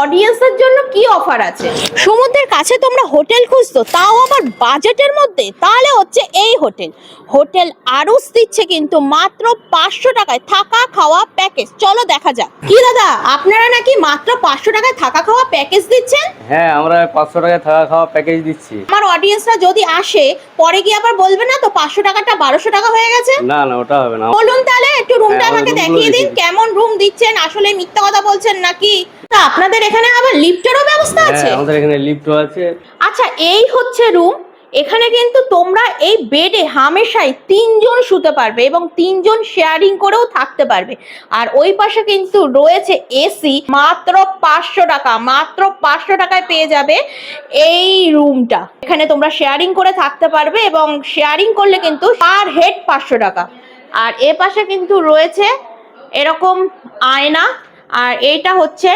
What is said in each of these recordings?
অডিয়েন্সের জন্য কি অফার আছে? সমুদ্রের কাছে তোমরা হোটেল খুঁজছো, তাও আবার বাজেটের মধ্যে, তাহলে হচ্ছে এই হোটেল। হোটেল আরুস দিচ্ছে কিন্তু মাত্র 500 টাকায় থাকা খাওয়া প্যাকেজ। চলো দেখা যাক। কি দাদা, আপনারা নাকি মাত্র 500 টাকায় থাকা খাওয়া প্যাকেজ দিচ্ছেন? হ্যাঁ, আমরা 500 টাকায় থাকা খাওয়া প্যাকেজ দিচ্ছি। আমার অডিয়েন্সরা যদি আসে পরে গিয়ে আবার বলবে না তো 500 টাকাটা 1200 টাকা হয়ে গেছে? না না, ওটা হবে না। বলুন তাহলে একটু রুমটা হ্যাঁ, আমাকে রুমগুলো দেখিয়ে দিন, দেখিয়ে দিন। কেমন রুম দিচ্ছেন, আসলে মিথ্যা কথা বলছেন নাকি? তা আপনাদের এখানে আবার লিফটেরও ব্যবস্থা আছে? হ্যাঁ, আমাদের এখানে লিফটও আছে। আচ্ছা, এই হচ্ছে রুম। এখানে কিন্তু তোমরা এই বেডে হামেশাই 3 জন শুতে পারবে এবং 3 জন শেয়ারিং করেও থাকতে পারবে। আর ওই পাশে কিন্তু রয়েছে এসি। মাত্র 500 টাকা, মাত্র 500 টাকায় পেয়ে যাবে এই রুমটা। এখানে তোমরা শেয়ারিং করে থাকতে পারবে এবং শেয়ারিং করলে কিন্তু পার হেড 500 টাকা। আর এ পাশে কিন্তু রয়েছে এরকম আয়না, আর এইটা হচ্ছে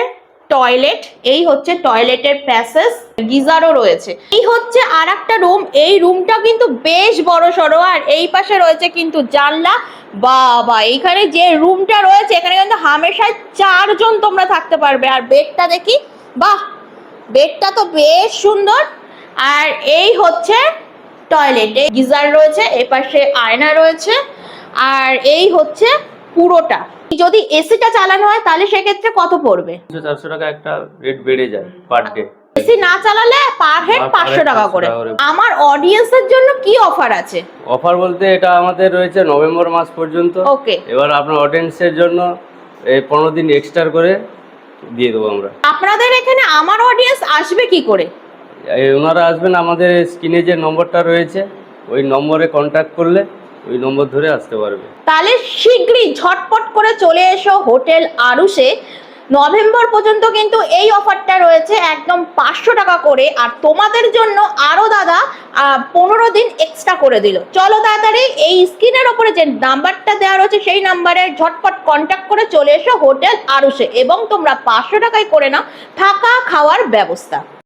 টয়লেট। এই হচ্ছে টয়লেটের প্যাসেজ, গিজারও রয়েছে। এই হচ্ছে আর একটা রুম। এই রুমটা কিন্তু বেশ বড় সড়ো, আর এই পাশে রয়েছে কিন্তু জানলা। বাবা, এইখানে যে রুমটা রয়েছে এখানে কিন্তু হামেশায় 4 জন তোমরা থাকতে পারবে। আর বেডটা দেখি, বাহ, বেডটা তো বেশ সুন্দর। আর এই হচ্ছে টয়লেট, গিজার রয়েছে, এ পাশে আয়না রয়েছে। আর এই হচ্ছে পুরোটা। যদি এসিটা চালানো হয় তাহলে সেক্ষেত্রে কত পড়বে? 400 টাকা একটা রেট বেড়ে যায় পার ডে। এসি না চালালে পার হেড 500 টাকা করে। আমার অডিয়েন্সের জন্য কি অফার আছে? অফার বলতে এটা আমাদের রয়েছে নভেম্বর মাস পর্যন্ত। ওকে। এবার আপনার অডিয়েন্সের জন্য এই 15 দিন এক্সট্রা করে দিয়ে দেবো আমরা। আপনাদের এখানে আমার অডিয়েন্স আসবে কি করে? ওনারা আসবেন, আমাদের স্ক্রিনে যে নম্বরটা রয়েছে ওই নম্বরে কন্ট্যাক্ট করলে ওই নম্বর ধরে আসতে পারবে। তাহলে শীঘ্রই ঝটপট করে চলে এসো হোটেল আরুসে। নভেম্বর পর্যন্ত কিন্তু এই অফারটা রয়েছে একদম 500 টাকা করে। আর তোমাদের জন্য আরো দাদা 15 দিন এক্সট্রা করে দিল। চলো তাড়াতাড়ি এই স্ক্রিনের ওপরে যে নাম্বারটা দেওয়া রয়েছে সেই নাম্বারে ঝটপট কন্ট্যাক্ট করে চলে এসো হোটেল আরুসে এবং তোমরা 500 টাকায় করে নাও থাকা খাওয়ার ব্যবস্থা।